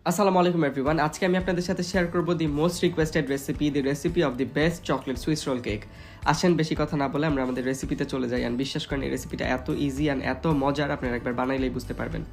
আসসালামু আলাইকুম এভরিওয়ান। আজকে আমি আপনাদের সাথে শেয়ার করব the most requested recipe of the best chocolate Swiss roll cake. আসেন বেশি কথা না বলে আমরা আমাদের রেসিপিতে চলে যাই। অ্যান্ড বিশ্বাস করেন এই রেসিপিটা এত ইজি অ্যান্ড এত মজার, আপনারা একবার বানাইলেই বুঝতে পারবেন।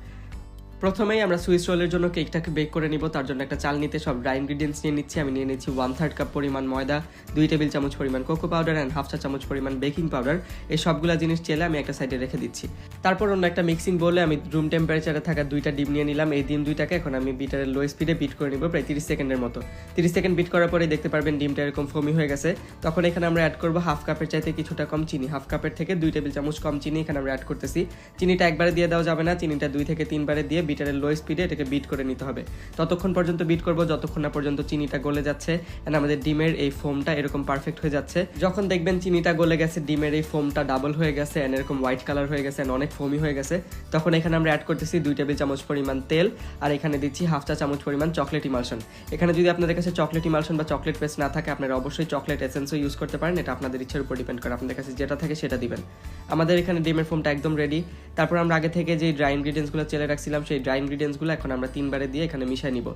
প্রথমেই আমরা সুইস রোলের জন্য কেকটাকে বেক করে নিব। তার জন্য একটা চালনিতে সব ড্রাই ইনগ্রিডিয়েন্টস নিয়ে নিচ্ছি। আমি নিয়ে নিচ্ছি 1/3 কাপ পরিমাণ ময়দা, 2 টেবিল চামচ পরিমাণ কোকো পাউডার অ্যান্ড হাফ চা চামচ পরিমাণ বেকিং পাউডার। এই সবগুলো জিনিস চেলে আমি একটা সাইডে রেখে দিচ্ছি। তারপর অন্য একটা মিক্সিং বোলে আমি রুম টেম্পারেচারে থাকা 2টা ডিম নিয়ে নিলাম। এই ডিম 2টাকে এখন আমি বিটারের লো স্পিডে বিট করে নিব প্রায় 30 সেকেন্ডের মতো। 30 সেকেন্ড বিট করার পরে দেখতে পারবেন ডিমটা এরকম ফোমি হয়ে গেছে। তখন এখানে আমরা অ্যাড করবো হাফ কাপের চাইতে কিছুটা কম চিনি। হাফ কাপের থেকে 2 টেবিল চামচ কম চিনি এখানে আমরা অ্যাড করতেছি। চিনিটা একবারে দিয়ে দেওয়া যাবে না, চিনিটা 2 থেকে 3 বারে দিয়ে বিটারের লো স্পিডে এটাকে বিট করে নিতে হবে। ততক্ষণ পর্যন্ত বিট করব যতক্ষণ না পর্যন্ত চিনিটা গলে যাচ্ছে এন্ড আমাদের ডিমের এই ফোমটা এরকম পারফেক্ট হয়ে যাচ্ছে। যখন দেখবেন চিনিটা গলে গেছে, ডিমের এই ফোমটা ডাবল হয়ে গেছে এন্ড এরকম হোয়াইট কালার হয়ে গেছে এন্ড অনেক ফোমি হয়ে গেছে, তখন এখানে আমরা অ্যাড করতেছি 2 টেবিল চামচ পরিমাণ তেল আর এখানে দিচ্ছি হাফ চা চামচ পরিমাণ চকলেট ইমালশন। এখানে যদি আপনাদের কাছে চকলেট ইমালশন বা চকলেট পেস্ট না থাকে আপনারা অবশ্যই চকলেট এসেন্সও ইউজ করতে পারেন। এটা আপনাদের ইচ্ছার উপর ডিপেন্ড করে, আপনাদের কাছে যেটা থাকে সেটা দিবেন। আমাদের এখানে ডিমের ফোমটা একদম রেডি। তারপর আমরা আগে থেকে যে ড্রাই ইনগ্রিডিয়েন্টসগুলো চেলে রাখছিলাম সেই ড্রাই ইনগ্রিডিয়েন্টসগুলো এখন আমরা 3 বারে দিয়ে এখানে মিশিয়ে নিব।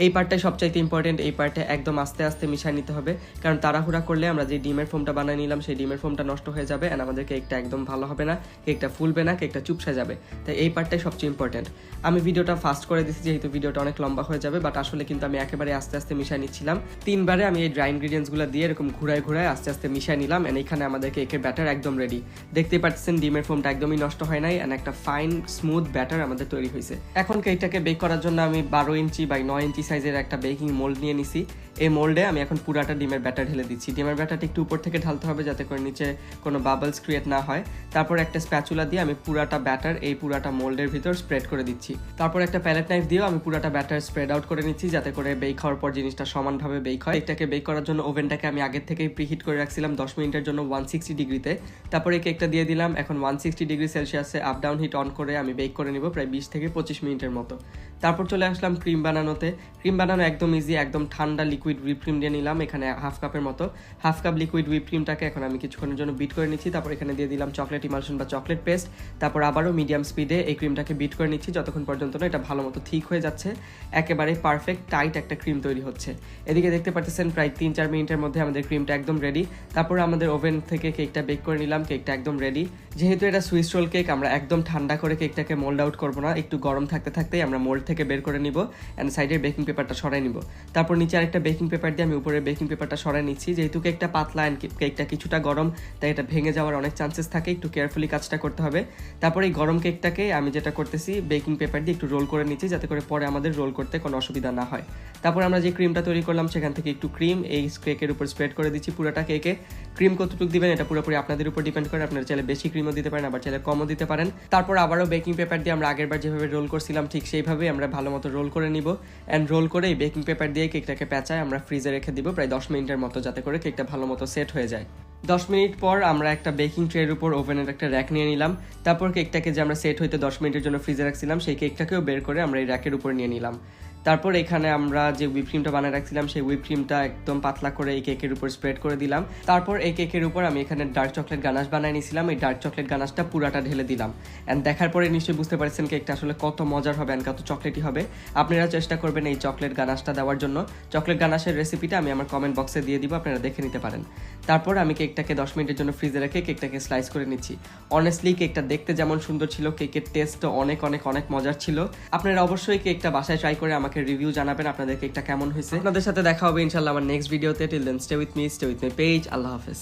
এই পার্টটাই সবচাইতে ইম্পর্টেন্ট। এই পার্টে একদম আস্তে আস্তে মিশিয়ে নিতে হবে, কারণ তাড়াহুড়া করলে আমরা যে ডিমের ফোমটা বানিয়ে নিলাম সেই ডিমের ফোমটা নষ্ট হয়ে যাবে এন্ড আমাদের কেকটা একদম ভালো হবে না, কেকটা ফুলবে না, কেকটা চুপসে যাবে। তাই এই পার্টটাই সবচেয়ে ইম্পর্টেন্ট। আমি ভিডিওটা ফাস্ট করে দিচ্ছি যেহেতু ভিডিওটা অনেক লম্বা হয়ে যাবে, বাট আসলে কিন্তু আমি একেবারে আস্তে আস্তে মিশিয়ে নিচ্ছিলাম। 3 বারে আমি এই ড্রাই ইনগ্রিডিয়েন্টসগুলো দিয়ে এরকম ঘুরায় ঘুরায় আস্তে আস্তে মিশিয়ে নিলাম এন্ড এখানে আমাদের কেকের ব্যাটার একদম রেডি। দেখতেই পাচ্ছেন ডিমের ফোমটা একদমই নষ্ট হয় নাই এন্ড একটা ফাইন স্মুথ ব্যাটার আমাদের তৈরি হয়েছে। এখন কেকটাকে বেক করার জন্য আমি 12 ইঞ্চি বাই 9 ইঞ্চি সাইজের একটা বেকিং মোল্ড নিয়ে নিছি। এই মোল্ডে আমি এখন পুরাটা ডিমের ব্যাটার ঢেলে দিচ্ছি। ডিমের ব্যাটারটা একটু উপর থেকে ঢালতে হবে যাতে করে নিচে কোনো বাবলস ক্রিয়েট না হয়। তারপর একটা স্প্যাচুলা দিয়ে আমি পুরাটা ব্যাটার এই পুরাটা মোল্ডের ভিতর স্প্রেড করে দিচ্ছি। তারপর একটা প্যালেট নাইফ দিয়েও আমি পুরাটা ব্যাটার স্প্রেড আউট করে নিচ্ছি যাতে করে বেক হওয়ার পর জিনিসটা সমানভাবে বেক হয়। কেকটাকে বেক করার জন্য ওভেনটাকে আমি আগের থেকেই প্রিহিট করে রাখছিলাম 10 মিনিটের জন্য 160 ডিগ্রিতে। তারপরে এই কেকটা দিয়ে দিলাম। এখন 160 ডিগ্রি সেলসিয়াসে আপ ডাউন হিট অন করে আমি বেক করে নিব প্রায় 20 থেকে 25 মিনিটের মতো। তারপর চলে আসলাম ক্রিম বানানোতে। ক্রিম বানানো একদম ইজি, একদম ঠান্ডা লিকুইড হুইপ ক্রিম দিয়ে নিলাম এখানে হাফ কাপের মতো। হাফ কাপ লিকুইড হুইপ ক্রিমটাকে এখন আমি কিছুক্ষণের জন্য বিট করে নিচ্ছি। তারপর এখানে দিয়ে দিলাম চকলেট ইমালশন বা চকলেট পেস্ট। তারপর আবারও মিডিয়াম স্পিডে এই ক্রিমটাকে বিট করে নিচ্ছি যতক্ষণ পর্যন্ত না এটা ভালো মতো ঠিক হয়ে যাচ্ছে, একেবারে পারফেক্ট টাইট একটা ক্রিম তৈরি হচ্ছে। এদিকে দেখতে পাচ্ছেন প্রায় 3-4 মিনিটের মধ্যে আমাদের ক্রিমটা একদম রেডি। তারপর আমাদের ওভেন থেকে কেকটা বেক করে নিলাম, কেকটা একদম রেডি। যেহেতু এটা সুইস রোল কেক আমরা একদম ঠান্ডা করে কেকটাকে মোল্ড আউট করবো না, একটু গরম থাকতে থাকতেই আমরা মোল্ড থেকে বের করে নিব অ্যান্ড সাইডের বেকিং পেপারটা সরাই নিব। তারপর নিচে আরেকটা বেকিং পেপার দিয়ে আমি উপরে বেকিং পেপারটা সরাই নিচ্ছি। যেহেতু কেকটা পাতলা অ্যান্ড কেকটা কিছুটা গরম তাই এটা ভেঙে যাওয়ার অনেক চান্সেস থাকে, একটু কেয়ারফুলি কাজটা করতে হবে। তারপর এই গরম কেকটাকে আমি যেটা করতেছি বেকিং পেপার দিয়ে একটু রোল করে নিচ্ছি যাতে করে পরে আমাদের রোল করতে কোনো অসুবিধা না হয়। তারপর আমরা যে ক্রিমটা তৈরি করলাম সেখান থেকে একটু ক্রিম এই কেকের উপর স্প্রেড করে দিচ্ছি পুরোটা কেকে। ক্রিম কতটুকু দিবেন এটা পুরোপুরি আপনাদের উপর ডিপেন্ড করে, আপনারা চাইলে বেশি ক্রিমও দিতে পারেন আবার চাইলে কমও দিতে পারেন। তারপর আবারও বেকিং পেপার দিয়ে আমরা আগেরবার যেভাবে রোল করছিলাম ঠিক সেইভাবেই আমরা ভালো মতো রোল করে নিব অ্যান্ড রোল করে এই বেকিং পেপার দিয়ে কেকটাকে পেঁচায় আমরা ফ্রিজে রেখে দিব প্রায় 10 মিনিটের মতো যাতে করে কেকটা ভালো মতো সেট হয়ে যায়। 10 মিনিট পর আমরা একটা বেকিং ট্রের উপর ওভেনের একটা র্যাক নিয়ে নিলাম। তারপর কেকটাকে যে আমরা সেট হইতে 10 মিনিটের জন্য ফ্রিজে রাখছিলাম সেই কেকটাকেও বের করে আমরা এই র্যাকের উপর নিয়ে নিলাম। তারপর এখানে আমরা যে হুইপ ক্রিমটা বানিয়ে রাখছিলাম সেই হুইপ ক্রিমটা একদম পাতলা করে এই কেকের উপর স্প্রেড করে দিলাম। তারপর এই কেকের উপর আমি এখানে ডার্ক চকলেট গানাশ বানিয়ে নিয়েছিলাম, এই ডার্ক চকলেট গানাশটা পুরাটা ঢেলে দিলাম অ্যান্ড দেখার পরে নিশ্চয়ই বুঝতে পারছেন কেকটা আসলে কত মজার হবে অ্যান্ড কত চকলেটই হবে। আপনারা চেষ্টা করবেন এই চকলেট গানাশটা দেওয়ার জন্য। চকলেট গানাশের রেসিপিটা আমি আমার কমেন্ট বক্সে দিয়ে দিব, আপনারা দেখে নিতে পারেন। তারপর আমি কেকটাকে 10 মিনিটের জন্য ফ্রিজে রেখে কেকটাকে স্লাইস করে নিচ্ছি। অনেস্টলি কেকটা দেখতে যেমন সুন্দর ছিল কেকের টেস্টও অনেক অনেক অনেক মজার ছিল। আপনারা অবশ্যই কেকটা বাসায় ট্রাই করে আমাকে রিভিউ জানাবেন আপনাদের কেকটা কেমন হয়েছে। আপনাদের সাথে দেখা হবে ইনশাআল্লাহ আমার নেক্সট ভিডিওতে। Till then stay with me, stay with my page. আল্লাহ হাফেজ।